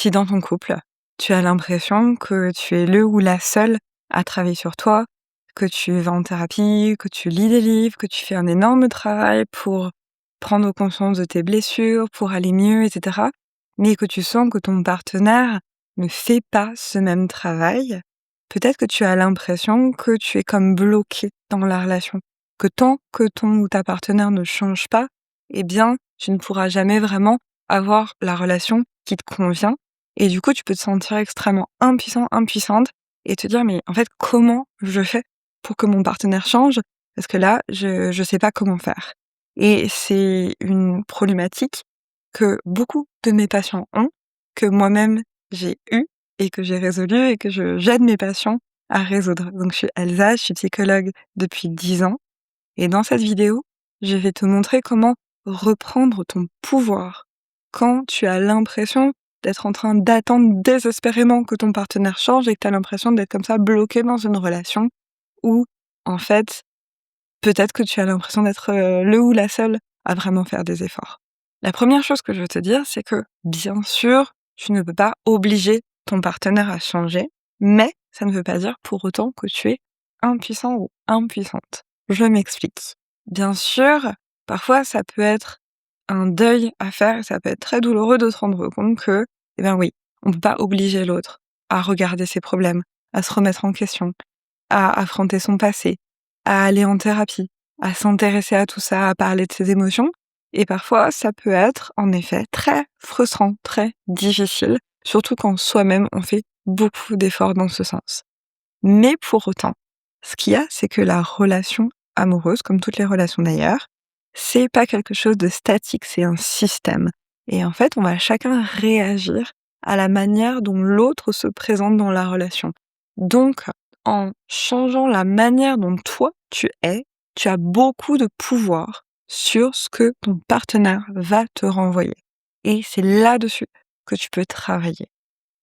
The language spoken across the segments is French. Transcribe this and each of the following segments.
Si dans ton couple, tu as l'impression que tu es le ou la seule à travailler sur toi, que tu vas en thérapie, que tu lis des livres, que tu fais un énorme travail pour prendre conscience de tes blessures, pour aller mieux, etc., mais que tu sens que ton partenaire ne fait pas ce même travail, peut-être que tu as l'impression que tu es comme bloqué dans la relation, que tant que ton ou ta partenaire ne change pas, eh bien, tu ne pourras jamais vraiment avoir la relation qui te convient. Et du coup, tu peux te sentir extrêmement impuissant, impuissante et te dire: «Mais en fait, comment je fais pour que mon partenaire change? Parce que là, je sais pas comment faire». Et c'est une problématique que beaucoup de mes patients ont, que moi-même j'ai eue et que j'ai résolue et que j'aide mes patients à résoudre. Donc je suis Elsa, je suis psychologue depuis 10 ans et dans cette vidéo, je vais te montrer comment reprendre ton pouvoir quand tu as l'impression d'être en train d'attendre désespérément que ton partenaire change et que tu as l'impression d'être comme ça bloqué dans une relation où, en fait, peut-être que tu as l'impression d'être le ou la seule à vraiment faire des efforts. La première chose que je veux te dire, c'est que, bien sûr, tu ne peux pas obliger ton partenaire à changer, mais ça ne veut pas dire pour autant que tu es impuissant ou impuissante. Je m'explique. Bien sûr, parfois ça peut être un deuil à faire et ça peut être très douloureux de se rendre compte que, eh bien oui, on ne peut pas obliger l'autre à regarder ses problèmes, à se remettre en question, à affronter son passé, à aller en thérapie, à s'intéresser à tout ça, à parler de ses émotions. Et parfois, ça peut être, en effet, très frustrant, très difficile, surtout quand soi-même on fait beaucoup d'efforts dans ce sens. Mais pour autant, ce qu'il y a, c'est que la relation amoureuse, comme toutes les relations d'ailleurs, c'est pas quelque chose de statique, c'est un système. Et en fait, on va chacun réagir à la manière dont l'autre se présente dans la relation. Donc, en changeant la manière dont toi tu es, tu as beaucoup de pouvoir sur ce que ton partenaire va te renvoyer. Et c'est là-dessus que tu peux travailler.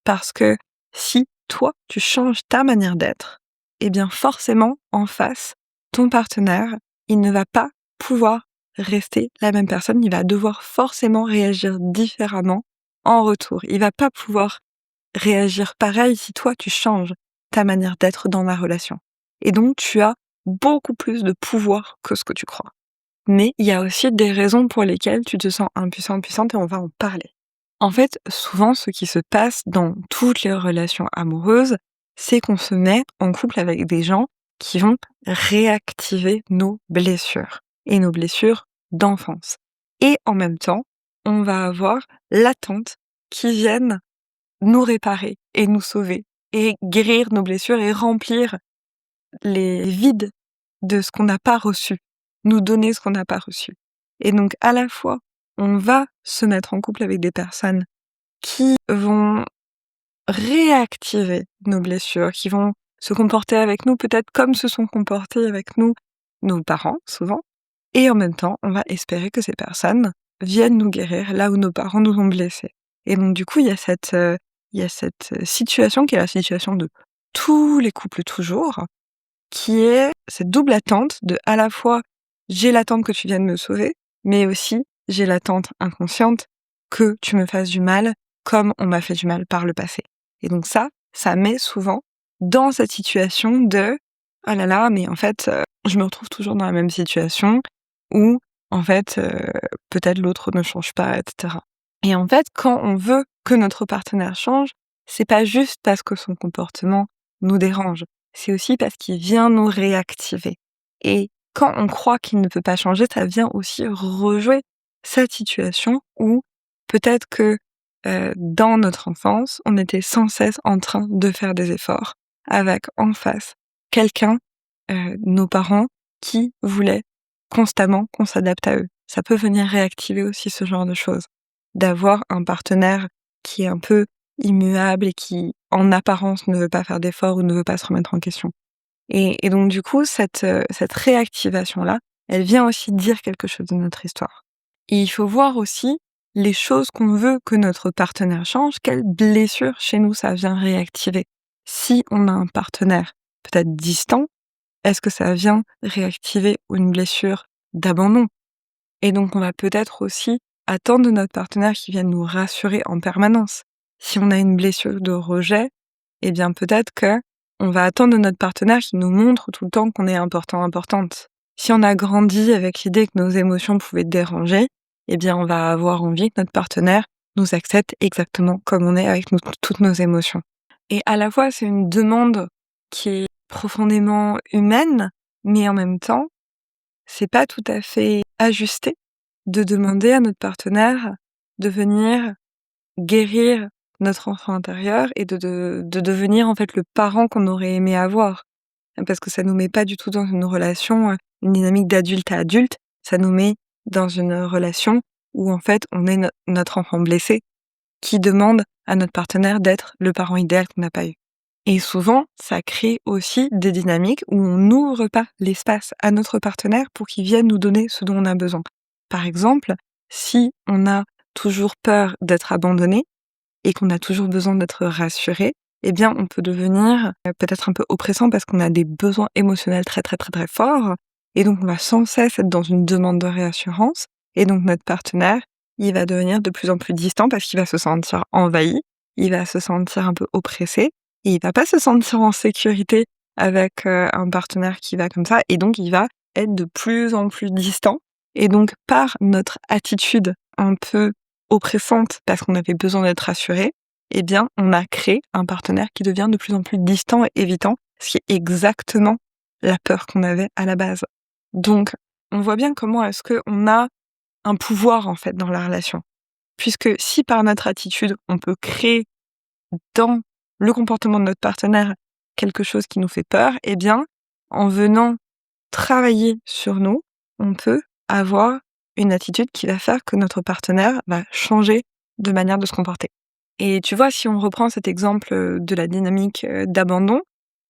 Parce que si toi, tu changes ta manière d'être, eh bien forcément, en face, ton partenaire, il ne va pas pouvoir rester la même personne, il va devoir forcément réagir différemment en retour. Il va pas pouvoir réagir pareil si toi, tu changes ta manière d'être dans la relation. Et donc, tu as beaucoup plus de pouvoir que ce que tu crois. Mais il y a aussi des raisons pour lesquelles tu te sens impuissant, impuissante et on va en parler. En fait, souvent, ce qui se passe dans toutes les relations amoureuses, c'est qu'on se met en couple avec des gens qui vont réactiver nos blessures et nos blessures d'enfance. Et en même temps, on va avoir l'attente qui vienne nous réparer et nous sauver et guérir nos blessures et remplir les vides de ce qu'on n'a pas reçu, nous donner ce qu'on n'a pas reçu. Et donc, à la fois, on va se mettre en couple avec des personnes qui vont réactiver nos blessures, qui vont se comporter avec nous peut-être comme se sont comportés avec nous nos parents, souvent. Et en même temps, on va espérer que ces personnes viennent nous guérir là où nos parents nous ont blessés. Et donc, du coup, il y a cette situation qui est la situation de tous les couples toujours, qui est cette double attente de à la fois j'ai l'attente que tu viennes me sauver, mais aussi j'ai l'attente inconsciente que tu me fasses du mal comme on m'a fait du mal par le passé. Et donc ça met souvent dans cette situation de oh là là, mais en fait, je me retrouve toujours dans la même situation où en fait, peut-être l'autre ne change pas, etc. Et en fait, quand on veut que notre partenaire change, c'est pas juste parce que son comportement nous dérange, c'est aussi parce qu'il vient nous réactiver. Et quand on croit qu'il ne peut pas changer, ça vient aussi rejouer cette situation où peut-être que dans notre enfance, on était sans cesse en train de faire des efforts avec en face quelqu'un, nos parents, qui voulaient constamment qu'on s'adapte à eux. Ça peut venir réactiver aussi ce genre de choses. D'avoir un partenaire qui est un peu immuable et qui, en apparence, ne veut pas faire d'efforts ou ne veut pas se remettre en question. Et donc du coup, cette réactivation-là, elle vient aussi dire quelque chose de notre histoire. Et il faut voir aussi les choses qu'on veut que notre partenaire change, quelles blessures chez nous ça vient réactiver. Si on a un partenaire peut-être distant, est-ce que ça vient réactiver une blessure d'abandon? Et donc on va peut-être aussi attendre de notre partenaire qu'il vienne nous rassurer en permanence. Si on a une blessure de rejet, eh bien peut-être qu'on va attendre de notre partenaire qu'il nous montre tout le temps qu'on est important, importante. Si on a grandi avec l'idée que nos émotions pouvaient déranger, eh bien on va avoir envie que notre partenaire nous accepte exactement comme on est avec toutes nos émotions. Et à la fois, c'est une demande qui est profondément humaine, mais en même temps, c'est pas tout à fait ajusté de demander à notre partenaire de venir guérir notre enfant intérieur et de devenir en fait le parent qu'on aurait aimé avoir. Parce que ça nous met pas du tout dans une relation, une dynamique d'adulte à adulte, ça nous met dans une relation où en fait on est notre enfant blessé qui demande à notre partenaire d'être le parent idéal qu'on n'a pas eu. Et souvent, ça crée aussi des dynamiques où on n'ouvre pas l'espace à notre partenaire pour qu'il vienne nous donner ce dont on a besoin. Par exemple, si on a toujours peur d'être abandonné et qu'on a toujours besoin d'être rassuré, eh bien, on peut devenir peut-être un peu oppressant parce qu'on a des besoins émotionnels très, très, très, très forts. Et donc, on va sans cesse être dans une demande de réassurance. Et donc, notre partenaire, il va devenir de plus en plus distant parce qu'il va se sentir envahi, il va se sentir un peu oppressé et il va pas se sentir en sécurité avec un partenaire qui va comme ça. Et donc, il va être de plus en plus distant. Et donc, par notre attitude un peu oppressante parce qu'on avait besoin d'être rassuré, eh bien, on a créé un partenaire qui devient de plus en plus distant et évitant, ce qui est exactement la peur qu'on avait à la base. Donc, on voit bien comment est-ce qu'on a un pouvoir, en fait, dans la relation. Puisque si par notre attitude, on peut créer dans le comportement de notre partenaire quelque chose qui nous fait peur, eh bien, en venant travailler sur nous, on peut avoir une attitude qui va faire que notre partenaire va changer de manière de se comporter. Et tu vois, si on reprend cet exemple de la dynamique d'abandon,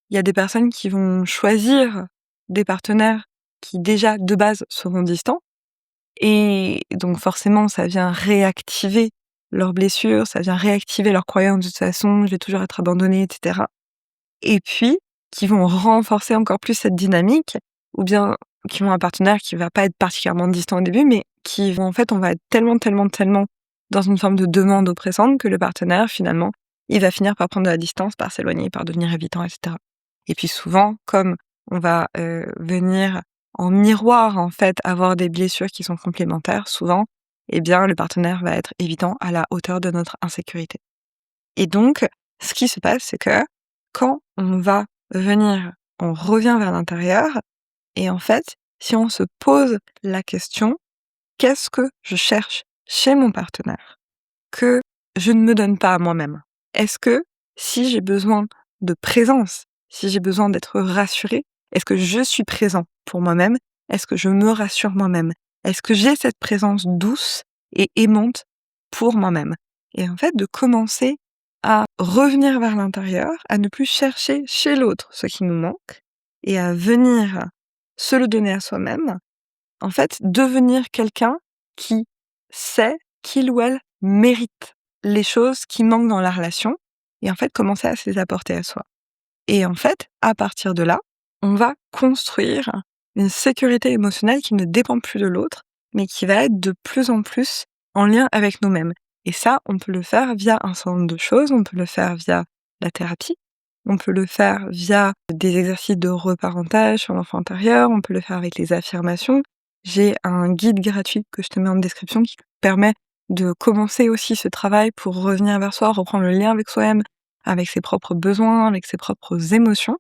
il y a des personnes qui vont choisir des partenaires qui déjà de base seront distants. Et donc forcément, ça vient réactiver leurs blessures, ça vient réactiver leurs croyances de toute façon, je vais toujours être abandonnée, etc. Et puis, qui vont renforcer encore plus cette dynamique, ou bien qui ont un partenaire qui va pas être particulièrement distant au début, mais qui vont en fait, on va être tellement, tellement, tellement dans une forme de demande oppressante que le partenaire, finalement, il va finir par prendre de la distance, par s'éloigner, par devenir évitant, etc. Et puis souvent, comme on va venir en miroir, en fait, avoir des blessures qui sont complémentaires, souvent, eh bien, le partenaire va être évitant à la hauteur de notre insécurité. Et donc, ce qui se passe, c'est que quand on va venir, on revient vers l'intérieur et en fait, si on se pose la question: «Qu'est-ce que je cherche chez mon partenaire que je ne me donne pas à moi-même?» Est-ce que si j'ai besoin de présence, si j'ai besoin d'être rassurée, est-ce que je suis présent pour moi-même? Est-ce que je me rassure moi-même? Est-ce que j'ai cette présence douce et aimante pour moi-même? Et en fait, de commencer à revenir vers l'intérieur, à ne plus chercher chez l'autre ce qui nous manque et à venir se le donner à soi-même. En fait, devenir quelqu'un qui sait qu'il ou elle mérite les choses qui manquent dans la relation et en fait commencer à se les apporter à soi. Et en fait, à partir de là, on va construire une sécurité émotionnelle qui ne dépend plus de l'autre, mais qui va être de plus en plus en lien avec nous-mêmes. Et ça, on peut le faire via un certain nombre de choses. On peut le faire via la thérapie. On peut le faire via des exercices de reparentage sur l'enfant intérieur. On peut le faire avec les affirmations. J'ai un guide gratuit que je te mets en description qui permet de commencer aussi ce travail pour revenir vers soi, reprendre le lien avec soi-même, avec ses propres besoins, avec ses propres émotions.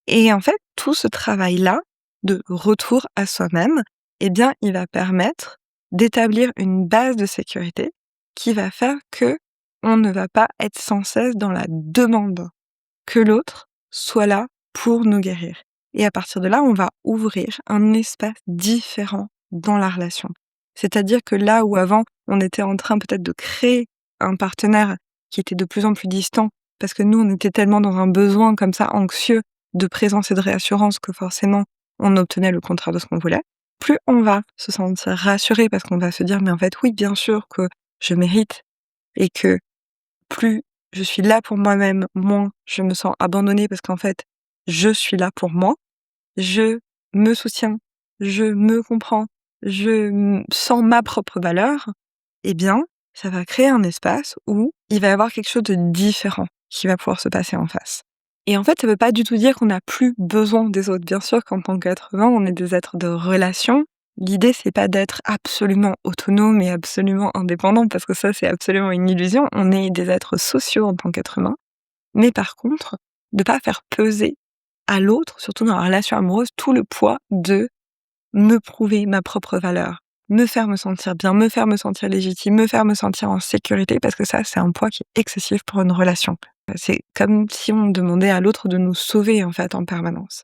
Et en fait, tout ce travail-là, de retour à soi-même, eh bien, il va permettre d'établir une base de sécurité qui va faire que on ne va pas être sans cesse dans la demande que l'autre soit là pour nous guérir. Et à partir de là, on va ouvrir un espace différent dans la relation. C'est-à-dire que là où avant, on était en train peut-être de créer un partenaire qui était de plus en plus distant, parce que nous, on était tellement dans un besoin comme ça anxieux de présence et de réassurance que forcément, on obtenait le contraire de ce qu'on voulait. Plus on va se sentir rassuré parce qu'on va se dire, mais en fait, oui, bien sûr que je mérite et que plus je suis là pour moi-même, moins je me sens abandonnée parce qu'en fait, je suis là pour moi, je me soutiens, je me comprends, je sens ma propre valeur, eh bien, ça va créer un espace où il va y avoir quelque chose de différent qui va pouvoir se passer en face. Et en fait, ça veut pas du tout dire qu'on n'a plus besoin des autres. Bien sûr qu'en tant qu'être humain, on est des êtres de relation. L'idée, c'est pas d'être absolument autonome et absolument indépendant, parce que ça, c'est absolument une illusion. On est des êtres sociaux en tant qu'être humain. Mais par contre, de pas faire peser à l'autre, surtout dans la relation amoureuse, tout le poids de me prouver ma propre valeur, me faire me sentir bien, me faire me sentir légitime, me faire me sentir en sécurité, parce que ça, c'est un poids qui est excessif pour une relation. C'est comme si on demandait à l'autre de nous sauver, en fait, en permanence.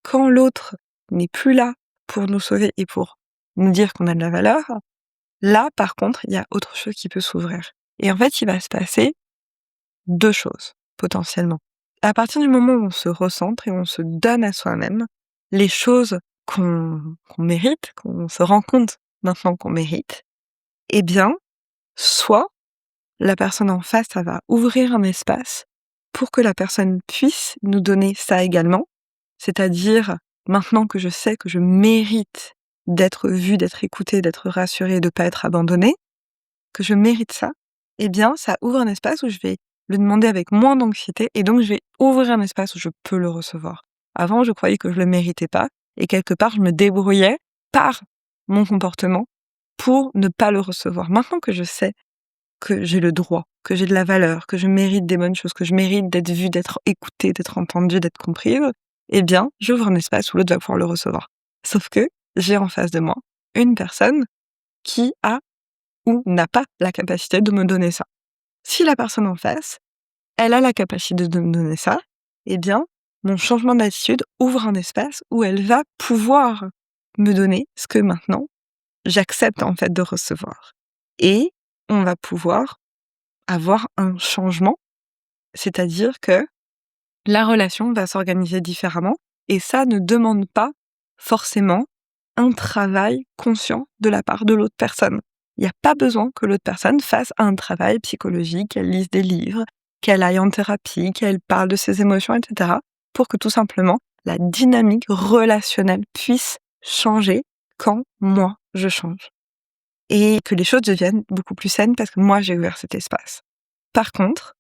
Quand l'autre n'est plus là pour nous sauver et pour nous dire qu'on a de la valeur, là, par contre, il y a autre chose qui peut s'ouvrir. Et en fait, il va se passer 2 choses, potentiellement. À partir du moment où on se recentre et on se donne à soi-même les choses qu'on mérite, qu'on se rend compte maintenant qu'on mérite, eh bien, soit la personne en face, ça va ouvrir un espace pour que la personne puisse nous donner ça également. C'est-à-dire, maintenant que je sais que je mérite d'être vue, d'être écoutée, d'être rassurée, de pas être abandonnée, que je mérite ça, eh bien, ça ouvre un espace où je vais le demander avec moins d'anxiété et donc je vais ouvrir un espace où je peux le recevoir. Avant, je croyais que je le méritais pas et quelque part, je me débrouillais par mon comportement pour ne pas le recevoir. Maintenant que je sais que j'ai le droit, que j'ai de la valeur, que je mérite des bonnes choses, que je mérite d'être vue, d'être écoutée, d'être entendue, d'être comprise, eh bien, j'ouvre un espace où l'autre va pouvoir le recevoir. Sauf que j'ai en face de moi une personne qui a ou n'a pas la capacité de me donner ça. Si la personne en face, elle a la capacité de me donner ça, eh bien, mon changement d'attitude ouvre un espace où elle va pouvoir me donner ce que maintenant j'accepte en fait de recevoir. Et on va pouvoir avoir un changement, c'est-à-dire que la relation va s'organiser différemment et ça ne demande pas forcément un travail conscient de la part de l'autre personne. Il n'y a pas besoin que l'autre personne fasse un travail psychologique, qu'elle lise des livres, qu'elle aille en thérapie, qu'elle parle de ses émotions, etc., pour que tout simplement la dynamique relationnelle puisse changer quand moi je change. Et que les choses deviennent beaucoup plus saines parce que moi j'ai ouvert cet espace. Par contre,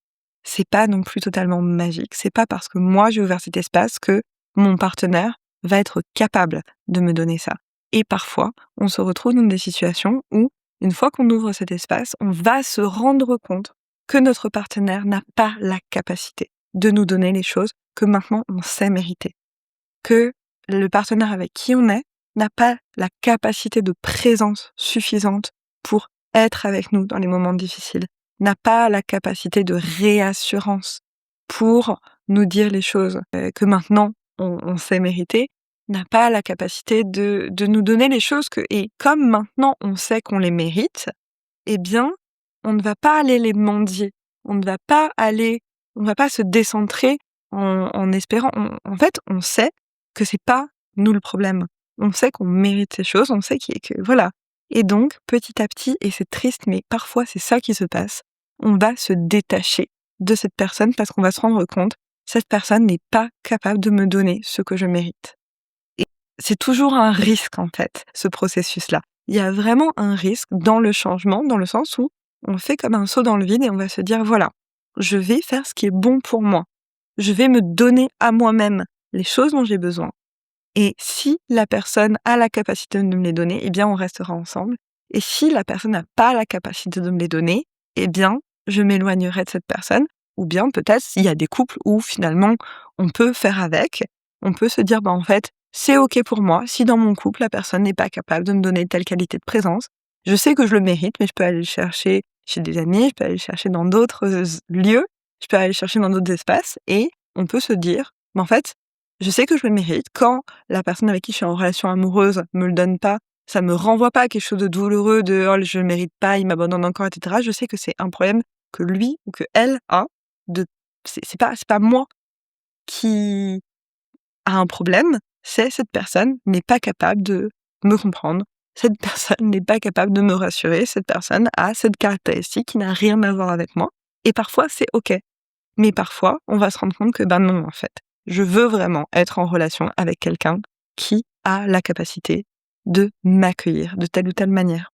c'est pas non plus totalement magique. C'est pas parce que moi j'ai ouvert cet espace que mon partenaire va être capable de me donner ça. Et parfois, on se retrouve dans des situations où, une fois qu'on ouvre cet espace, on va se rendre compte que notre partenaire n'a pas la capacité de nous donner les choses que maintenant on sait mériter. Que le partenaire avec qui on est n'a pas la capacité de présence suffisante pour être avec nous dans les moments difficiles, n'a pas la capacité de réassurance pour nous dire les choses que maintenant on sait mériter, n'a pas la capacité de nous donner les choses et comme maintenant on sait qu'on les mérite, eh bien, on ne va pas aller les mendier, on ne va pas se décentrer en espérant. En fait, on sait que c'est pas nous le problème. On sait qu'on mérite ces choses, on sait que voilà. Et donc, petit à petit, et c'est triste, mais parfois c'est ça qui se passe, on va se détacher de cette personne parce qu'on va se rendre compte, cette personne n'est pas capable de me donner ce que je mérite. Et c'est toujours un risque, en fait, ce processus-là. Il y a vraiment un risque dans le changement, dans le sens où on fait comme un saut dans le vide et on va se dire, voilà, je vais faire ce qui est bon pour moi. Je vais me donner à moi-même les choses dont j'ai besoin. Et si la personne a la capacité de me les donner, eh bien, on restera ensemble. Et si la personne n'a pas la capacité de me les donner, eh bien, je m'éloignerai de cette personne. Ou bien, peut-être, s'il y a des couples où, finalement, on peut faire avec, on peut se dire, en fait, c'est OK pour moi si dans mon couple, la personne n'est pas capable de me donner telle qualité de présence. Je sais que je le mérite, mais je peux aller le chercher chez des amis, je peux aller le chercher dans d'autres lieux, je peux aller le chercher dans d'autres espaces. Et on peut se dire, en fait, je sais que je le mérite. Quand la personne avec qui je suis en relation amoureuse me le donne pas, ça me renvoie pas à quelque chose de douloureux, de oh, je le mérite pas, il m'abandonne encore, etc. Je sais que c'est un problème que lui ou que elle a. C'est pas moi qui a un problème, c'est cette personne n'est pas capable de me comprendre. Cette personne n'est pas capable de me rassurer. Cette personne a cette caractéristique qui n'a rien à voir avec moi. Et parfois, c'est OK. Mais parfois, on va se rendre compte que non, en fait. Je veux vraiment être en relation avec quelqu'un qui a la capacité de m'accueillir de telle ou telle manière.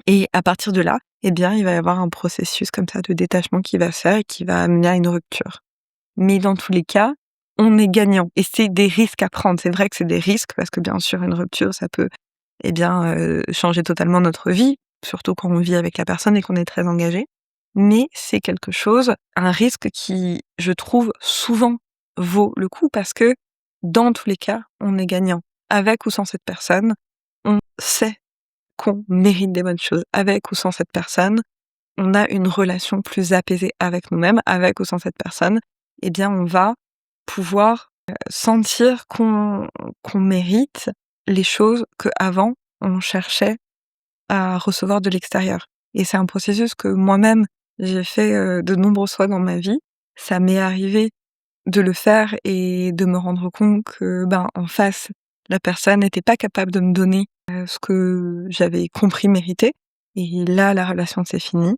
Et à partir de là, eh bien, il va y avoir un processus comme ça de détachement qui va se faire et qui va amener à une rupture. Mais dans tous les cas, on est gagnant et c'est des risques à prendre. C'est vrai que c'est des risques parce que bien sûr une rupture, ça peut, eh bien, changer totalement notre vie, surtout quand on vit avec la personne et qu'on est très engagé. Mais c'est quelque chose, un risque qui, je trouve, souvent vaut le coup parce que dans tous les cas, on est gagnant. Avec ou sans cette personne, on sait qu'on mérite des bonnes choses. Avec ou sans cette personne, on a une relation plus apaisée avec nous-mêmes. Avec ou sans cette personne, eh bien, on va pouvoir, sentir qu'on mérite les choses qu'avant on cherchait à recevoir de l'extérieur. Et c'est un processus que moi-même j'ai fait, de nombreuses fois dans ma vie. Ça m'est arrivé de le faire et de me rendre compte que, ben, en face, la personne n'était pas capable de me donner, ce que j'avais compris mériter et là, la relation s'est finie.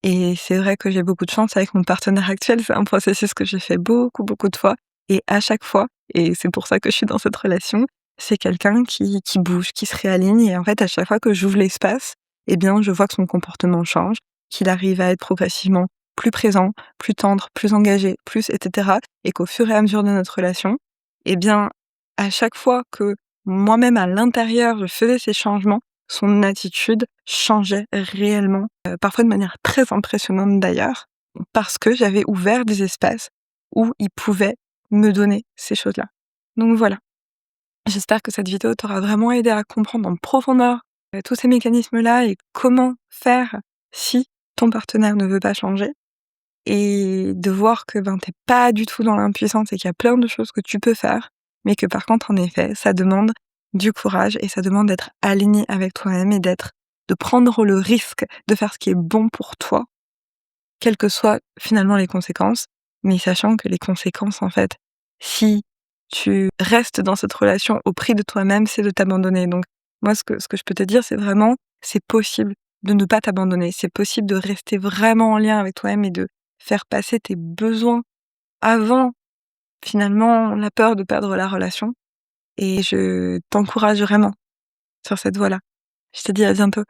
Et c'est vrai que j'ai beaucoup de chance avec mon partenaire actuel, c'est un processus que j'ai fait beaucoup, beaucoup de fois et à chaque fois, et c'est pour ça que je suis dans cette relation, c'est quelqu'un qui bouge, qui se réaligne et en fait, à chaque fois que j'ouvre l'espace, eh bien, je vois que son comportement change, qu'il arrive à être progressivement plus présent, plus tendre, plus engagé, plus et cetera et qu'au fur et à mesure de notre relation, eh bien, à chaque fois que moi-même à l'intérieur, je faisais ces changements, son attitude changeait réellement, parfois de manière très impressionnante d'ailleurs, parce que j'avais ouvert des espaces où il pouvait me donner ces choses-là. Donc voilà, j'espère que cette vidéo t'aura vraiment aidé à comprendre en profondeur, tous ces mécanismes-là et comment faire si ton partenaire ne veut pas changer et de voir que, ben, tu pas du tout dans l'impuissance et qu'il y a plein de choses que tu peux faire, mais que par contre, en effet, ça demande du courage et ça demande d'être aligné avec toi-même et de prendre le risque de faire ce qui est bon pour toi, quelles que soient finalement les conséquences, mais sachant que les conséquences, en fait, si tu restes dans cette relation au prix de toi-même, c'est de t'abandonner. Donc moi, ce que je peux te dire, c'est vraiment, c'est possible de ne pas t'abandonner. C'est possible de rester vraiment en lien avec toi-même et de faire passer tes besoins avant, finalement, la peur de perdre la relation et je t'encourage vraiment sur cette voie-là. Je te dis à bientôt.